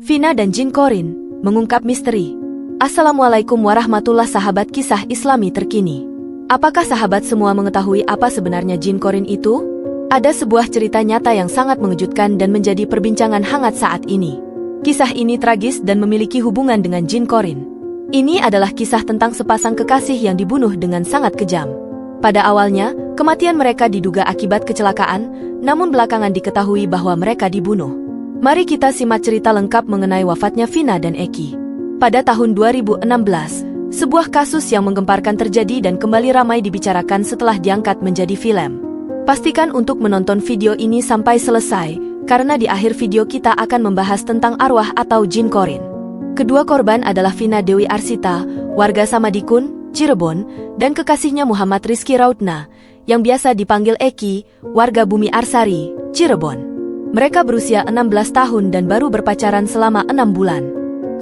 Vina dan Jin Korin mengungkap misteri. Assalamualaikum warahmatullah sahabat kisah Islami terkini. Apakah sahabat semua mengetahui apa sebenarnya Jin Korin itu? Ada sebuah cerita nyata yang sangat mengejutkan dan menjadi perbincangan hangat saat ini. Kisah ini tragis dan memiliki hubungan dengan Jin Korin. Ini adalah kisah tentang sepasang kekasih yang dibunuh dengan sangat kejam. Pada awalnya, kematian mereka diduga akibat kecelakaan, namun belakangan diketahui bahwa mereka dibunuh. Mari kita simak cerita lengkap mengenai wafatnya Vina dan Eki. Pada tahun 2016, sebuah kasus yang menggemparkan terjadi dan kembali ramai dibicarakan setelah diangkat menjadi film. Pastikan untuk menonton video ini sampai selesai, karena di akhir video kita akan membahas tentang arwah atau Jin Korin. Kedua korban adalah Vina Dewi Arsita, warga Samadikun, Cirebon, dan kekasihnya Muhammad Rizky Rautna, yang biasa dipanggil Eki, warga Bumi Arsari, Cirebon. Mereka berusia 16 tahun dan baru berpacaran selama 6 bulan.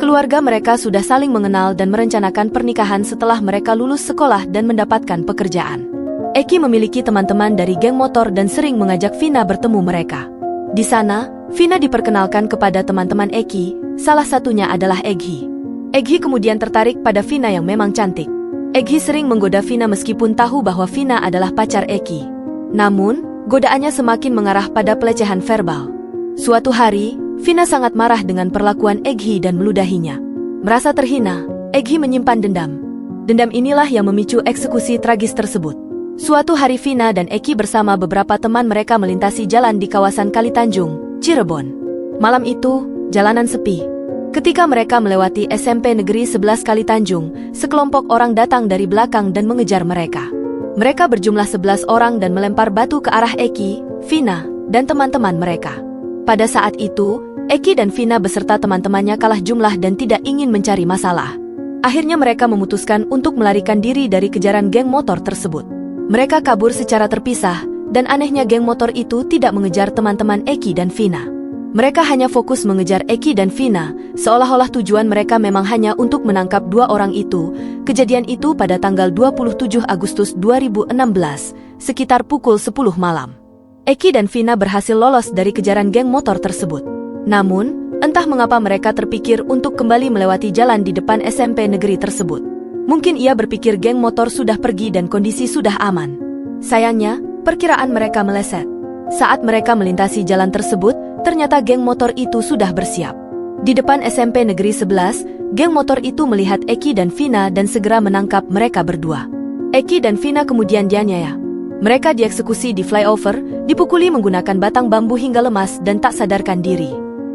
Keluarga mereka sudah saling mengenal dan merencanakan pernikahan setelah mereka lulus sekolah dan mendapatkan pekerjaan. Eki memiliki teman-teman dari geng motor dan sering mengajak Vina bertemu mereka. Di sana, Vina diperkenalkan kepada teman-teman Eki, salah satunya adalah Eghi. Eghi kemudian tertarik pada Vina yang memang cantik. Eghi sering menggoda Vina meskipun tahu bahwa Vina adalah pacar Eki. Namun, godaannya semakin mengarah pada pelecehan verbal. Suatu hari, Vina sangat marah dengan perlakuan Eghi dan meludahinya. Merasa terhina, Eghi menyimpan dendam. Dendam inilah yang memicu eksekusi tragis tersebut. Suatu hari Vina dan Eki bersama beberapa teman mereka melintasi jalan di kawasan Kalitanjung, Cirebon. Malam itu, jalanan sepi. Ketika mereka melewati SMP Negeri 11 Kalitanjung, sekelompok orang datang dari belakang dan mengejar mereka. Mereka berjumlah 11 orang dan melempar batu ke arah Eki, Vina, dan teman-teman mereka. Pada saat itu, Eki dan Vina beserta teman-temannya kalah jumlah dan tidak ingin mencari masalah. Akhirnya mereka memutuskan untuk melarikan diri dari kejaran geng motor tersebut. Mereka kabur secara terpisah, dan anehnya geng motor itu tidak mengejar teman-teman Eki dan Vina. Mereka hanya fokus mengejar Eki dan Vina, seolah-olah tujuan mereka memang hanya untuk menangkap dua orang itu. Kejadian itu pada tanggal 27 Agustus 2016, sekitar pukul 10 malam. Eki dan Vina berhasil lolos dari kejaran geng motor tersebut. Namun, entah mengapa mereka terpikir untuk kembali melewati jalan di depan SMP negeri tersebut. Mungkin ia berpikir geng motor sudah pergi dan kondisi sudah aman. Sayangnya, perkiraan mereka meleset. Saat mereka melintasi jalan tersebut, ternyata geng motor itu sudah bersiap. Di depan SMP Negeri 11, geng motor itu melihat Eki dan Vina dan segera menangkap mereka berdua. Eki dan Vina kemudian dianiaya. Mereka dieksekusi di flyover, dipukuli menggunakan batang bambu hingga lemas dan tak sadarkan diri.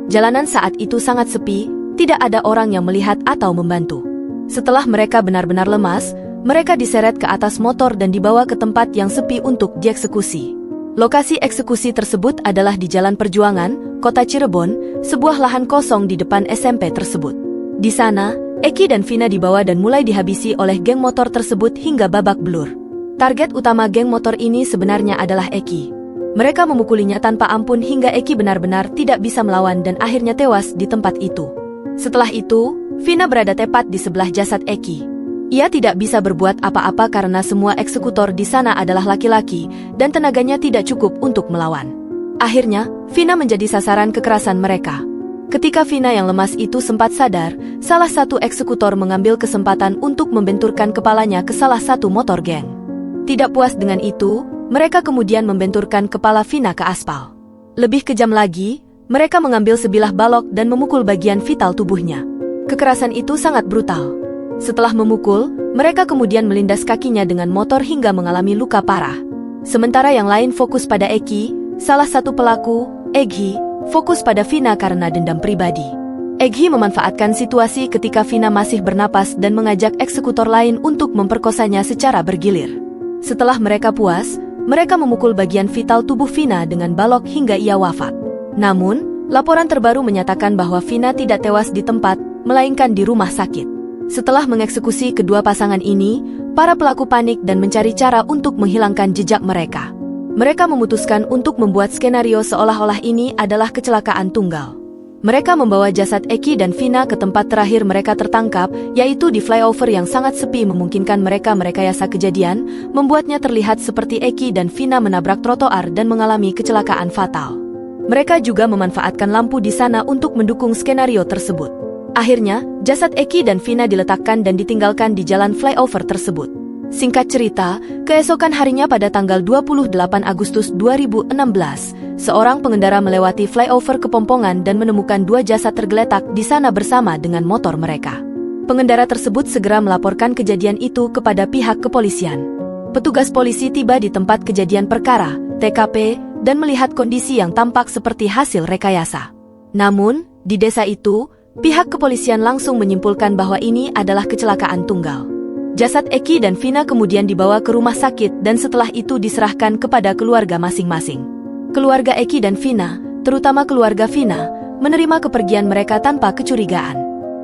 Jalanan saat itu sangat sepi, tidak ada orang yang melihat atau membantu. Setelah mereka benar-benar lemas, mereka diseret ke atas motor dan dibawa ke tempat yang sepi untuk dieksekusi. Lokasi eksekusi tersebut adalah di Jalan Perjuangan, Kota Cirebon, sebuah lahan kosong di depan SMP tersebut. Di sana, Eki dan Vina dibawa dan mulai dihabisi oleh geng motor tersebut hingga babak belur. Target utama geng motor ini sebenarnya adalah Eki. Mereka memukulinya tanpa ampun hingga Eki benar-benar tidak bisa melawan dan akhirnya tewas di tempat itu. Setelah itu, Vina berada tepat di sebelah jasad Eki. Ia tidak bisa berbuat apa-apa karena semua eksekutor di sana adalah laki-laki dan tenaganya tidak cukup untuk melawan. Akhirnya, Vina menjadi sasaran kekerasan mereka. Ketika Vina yang lemas itu sempat sadar, salah satu eksekutor mengambil kesempatan untuk membenturkan kepalanya ke salah satu motor geng. Tidak puas dengan itu, mereka kemudian membenturkan kepala Vina ke aspal. Lebih kejam lagi, mereka mengambil sebilah balok dan memukul bagian vital tubuhnya. Kekerasan itu sangat brutal. Setelah memukul, mereka kemudian melindas kakinya dengan motor hingga mengalami luka parah. Sementara yang lain fokus pada Eki, salah satu pelaku, Eghi, fokus pada Vina karena dendam pribadi. Eghi memanfaatkan situasi ketika Vina masih bernapas dan mengajak eksekutor lain untuk memperkosanya secara bergilir. Setelah mereka puas, mereka memukul bagian vital tubuh Vina dengan balok hingga ia wafat. Namun, laporan terbaru menyatakan bahwa Vina tidak tewas di tempat, melainkan di rumah sakit. Setelah mengeksekusi kedua pasangan ini, para pelaku panik dan mencari cara untuk menghilangkan jejak mereka. Mereka memutuskan untuk membuat skenario seolah-olah ini adalah kecelakaan tunggal. Mereka membawa jasad Eki dan Vina ke tempat terakhir mereka tertangkap, yaitu di flyover yang sangat sepi memungkinkan mereka merekayasa kejadian, membuatnya terlihat seperti Eki dan Vina menabrak trotoar dan mengalami kecelakaan fatal. Mereka juga memanfaatkan lampu di sana untuk mendukung skenario tersebut. Akhirnya, jasad Eki dan Vina diletakkan dan ditinggalkan di jalan flyover tersebut. Singkat cerita, keesokan harinya pada tanggal 28 Agustus 2016, seorang pengendara melewati flyover Kepompongan dan menemukan 2 jasad tergeletak di sana bersama dengan motor mereka. Pengendara tersebut segera melaporkan kejadian itu kepada pihak kepolisian. Petugas polisi tiba di tempat kejadian perkara, TKP, dan melihat kondisi yang tampak seperti hasil rekayasa. Namun, di desa itu, pihak kepolisian langsung menyimpulkan bahwa ini adalah kecelakaan tunggal. Jasad Eki dan Vina kemudian dibawa ke rumah sakit dan setelah itu diserahkan kepada keluarga masing-masing. Keluarga Eki dan Vina, terutama keluarga Vina, menerima kepergian mereka tanpa kecurigaan.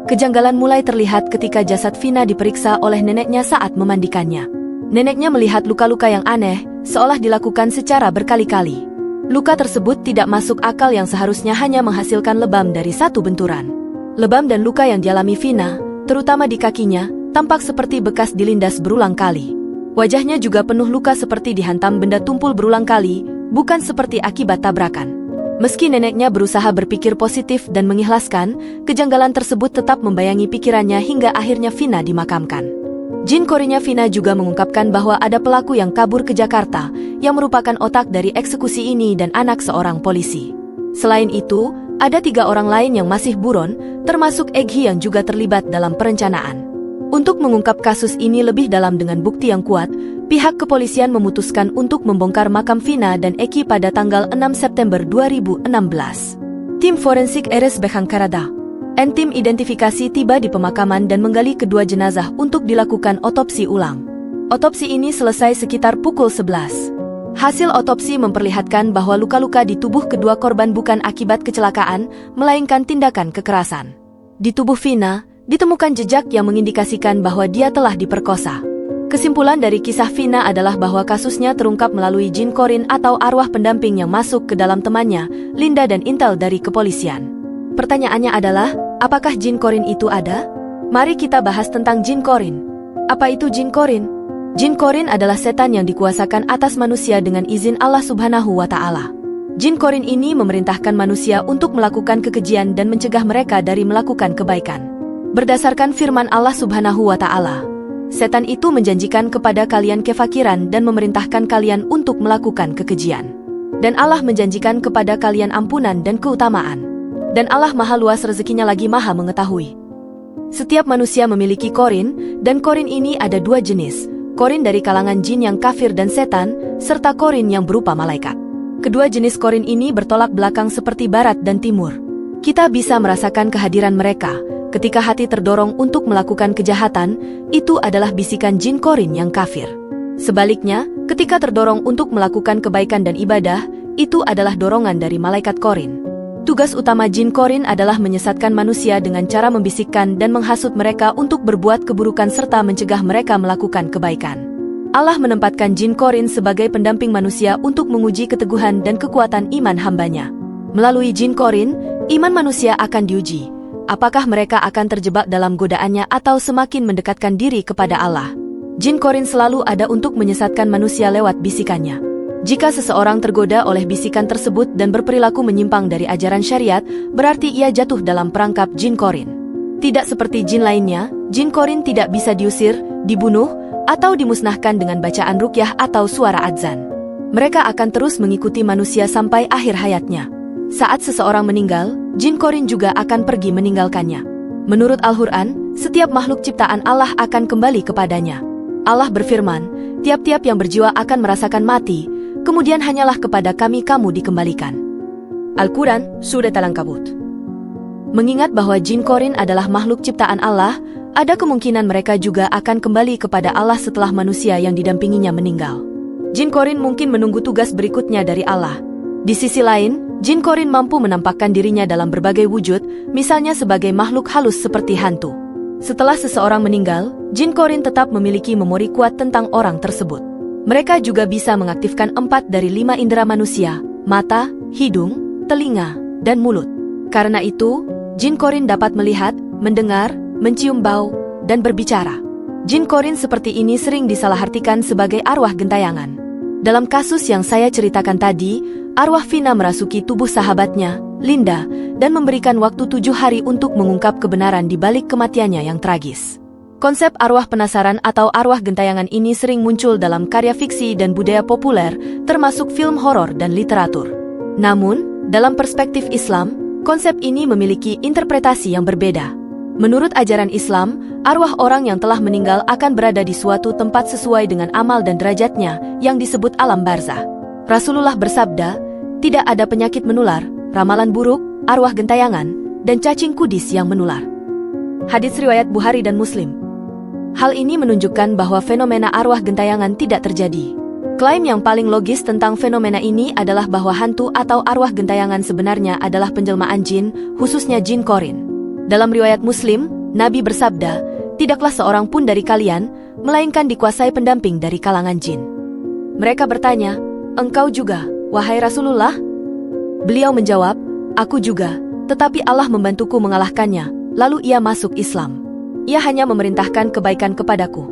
Kejanggalan mulai terlihat ketika jasad Vina diperiksa oleh neneknya saat memandikannya. Neneknya melihat luka-luka yang aneh, seolah dilakukan secara berkali-kali. Luka tersebut tidak masuk akal yang seharusnya hanya menghasilkan lebam dari satu benturan. Lebam dan luka yang dialami Vina, terutama di kakinya, tampak seperti bekas dilindas berulang kali. Wajahnya juga penuh luka seperti dihantam benda tumpul berulang kali, bukan seperti akibat tabrakan. Meski neneknya berusaha berpikir positif dan mengikhlaskan, kejanggalan tersebut tetap membayangi pikirannya hingga akhirnya Vina dimakamkan. Jin Korinnya Vina juga mengungkapkan bahwa ada pelaku yang kabur ke Jakarta, yang merupakan otak dari eksekusi ini dan anak seorang polisi. Selain itu, ada 3 orang lain yang masih buron, termasuk Egi yang juga terlibat dalam perencanaan. Untuk mengungkap kasus ini lebih dalam dengan bukti yang kuat, pihak kepolisian memutuskan untuk membongkar makam Vina dan Eki pada tanggal 6 September 2016. Tim forensik RSB Karada dan tim identifikasi tiba di pemakaman dan menggali kedua jenazah untuk dilakukan otopsi ulang. Otopsi ini selesai sekitar pukul 11. Hasil otopsi memperlihatkan bahwa luka-luka di tubuh kedua korban bukan akibat kecelakaan, melainkan tindakan kekerasan. Di tubuh Vina, ditemukan jejak yang mengindikasikan bahwa dia telah diperkosa. Kesimpulan dari kisah Vina adalah bahwa kasusnya terungkap melalui Jin Korin atau arwah pendamping yang masuk ke dalam temannya, Linda dan intel dari kepolisian. Pertanyaannya adalah, apakah Jin Korin itu ada? Mari kita bahas tentang Jin Korin. Apa itu Jin Korin? Jin Korin adalah setan yang dikuasakan atas manusia dengan izin Allah Subhanahu wa Ta'ala. Jin Korin ini memerintahkan manusia untuk melakukan kekejian dan mencegah mereka dari melakukan kebaikan. Berdasarkan firman Allah Subhanahu wa Ta'ala, setan itu menjanjikan kepada kalian kefakiran dan memerintahkan kalian untuk melakukan kekejian. Dan Allah menjanjikan kepada kalian ampunan dan keutamaan. Dan Allah maha luas rezekinya lagi maha mengetahui. Setiap manusia memiliki korin, dan korin ini ada 2 jenis. Korin dari kalangan jin yang kafir dan setan, serta korin yang berupa malaikat. Kedua jenis korin ini bertolak belakang seperti barat dan timur. Kita bisa merasakan kehadiran mereka. Ketika hati terdorong untuk melakukan kejahatan, itu adalah bisikan Jin Korin yang kafir. Sebaliknya, ketika terdorong untuk melakukan kebaikan dan ibadah, itu adalah dorongan dari malaikat Korin. Tugas utama Jin Korin adalah menyesatkan manusia dengan cara membisikkan dan menghasut mereka untuk berbuat keburukan serta mencegah mereka melakukan kebaikan. Allah menempatkan Jin Korin sebagai pendamping manusia untuk menguji keteguhan dan kekuatan iman hambanya. Melalui Jin Korin, iman manusia akan diuji. Apakah mereka akan terjebak dalam godaannya atau semakin mendekatkan diri kepada Allah? Jin Korin selalu ada untuk menyesatkan manusia lewat bisikannya. Jika seseorang tergoda oleh bisikan tersebut dan berperilaku menyimpang dari ajaran syariat, berarti ia jatuh dalam perangkap Jin Korin. Tidak seperti jin lainnya, Jin Korin tidak bisa diusir, dibunuh, atau dimusnahkan dengan bacaan ruqyah atau suara adzan. Mereka akan terus mengikuti manusia sampai akhir hayatnya. Saat seseorang meninggal, Jin Korin juga akan pergi meninggalkannya. Menurut Al-Quran, setiap makhluk ciptaan Allah akan kembali kepadanya. Allah berfirman, tiap-tiap yang berjiwa akan merasakan mati, kemudian hanyalah kepada kami kamu dikembalikan. Al-Quran, Surat Al-Ankabut. Mengingat bahwa Jin Korin adalah makhluk ciptaan Allah, ada kemungkinan mereka juga akan kembali kepada Allah setelah manusia yang didampinginya meninggal. Jin Korin mungkin menunggu tugas berikutnya dari Allah. Di sisi lain, Jin Korin mampu menampakkan dirinya dalam berbagai wujud, misalnya sebagai makhluk halus seperti hantu. Setelah seseorang meninggal, Jin Korin tetap memiliki memori kuat tentang orang tersebut. Mereka juga bisa mengaktifkan 4 dari 5 indera manusia, mata, hidung, telinga, dan mulut. Karena itu, Jin Korin dapat melihat, mendengar, mencium bau, dan berbicara. Jin Korin seperti ini sering disalahartikan sebagai arwah gentayangan. Dalam kasus yang saya ceritakan tadi, arwah Vina merasuki tubuh sahabatnya, Linda, dan memberikan waktu 7 hari untuk mengungkap kebenaran di balik kematiannya yang tragis. Konsep arwah penasaran atau arwah gentayangan ini sering muncul dalam karya fiksi dan budaya populer, termasuk film horor dan literatur. Namun, dalam perspektif Islam, konsep ini memiliki interpretasi yang berbeda. Menurut ajaran Islam, arwah orang yang telah meninggal akan berada di suatu tempat sesuai dengan amal dan derajatnya, yang disebut alam barzah. Rasulullah bersabda, tidak ada penyakit menular, ramalan buruk, arwah gentayangan, dan cacing kudis yang menular. Hadits riwayat Bukhari dan Muslim. Hal ini menunjukkan bahwa fenomena arwah gentayangan tidak terjadi. Klaim yang paling logis tentang fenomena ini adalah bahwa hantu atau arwah gentayangan sebenarnya adalah penjelmaan jin, khususnya jin korin. Dalam riwayat Muslim, Nabi bersabda, tidaklah seorang pun dari kalian, melainkan dikuasai pendamping dari kalangan jin. Mereka bertanya, engkau juga, wahai Rasulullah? Beliau menjawab, aku juga, tetapi Allah membantuku mengalahkannya, lalu ia masuk Islam. Ia hanya memerintahkan kebaikan kepadaku.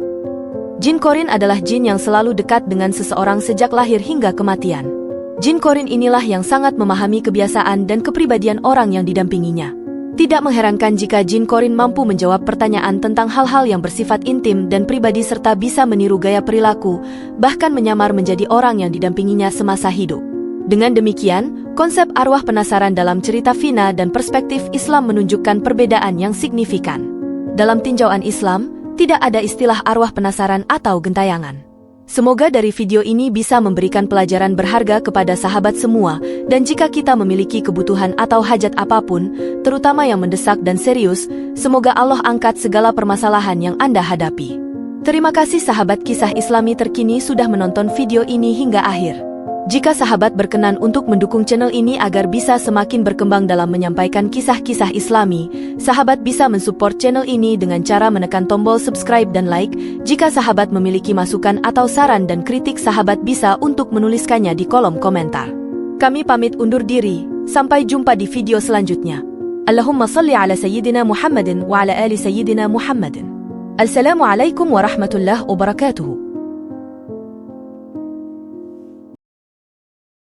Jin korin adalah jin yang selalu dekat dengan seseorang sejak lahir hingga kematian. Jin korin inilah yang sangat memahami kebiasaan dan kepribadian orang yang didampinginya. Tidak mengherankan jika jin korin mampu menjawab pertanyaan tentang hal-hal yang bersifat intim dan pribadi serta bisa meniru gaya perilaku, bahkan menyamar menjadi orang yang didampinginya semasa hidup. Dengan demikian, konsep arwah penasaran dalam cerita Vina dan perspektif Islam menunjukkan perbedaan yang signifikan. Dalam tinjauan Islam, tidak ada istilah arwah penasaran atau gentayangan. Semoga dari video ini bisa memberikan pelajaran berharga kepada sahabat semua, dan jika kita memiliki kebutuhan atau hajat apapun, terutama yang mendesak dan serius, semoga Allah angkat segala permasalahan yang Anda hadapi. Terima kasih sahabat kisah Islami terkini sudah menonton video ini hingga akhir. Jika sahabat berkenan untuk mendukung channel ini agar bisa semakin berkembang dalam menyampaikan kisah-kisah Islami, sahabat bisa mensupport channel ini dengan cara menekan tombol subscribe dan like. Jika sahabat memiliki masukan atau saran dan kritik, sahabat bisa untuk menuliskannya di kolom komentar. Kami pamit undur diri, sampai jumpa di video selanjutnya. Allahumma salli ala Sayyidina Muhammadin wa ala ali Sayyidina Muhammadin. Assalamualaikum warahmatullahi wabarakatuh.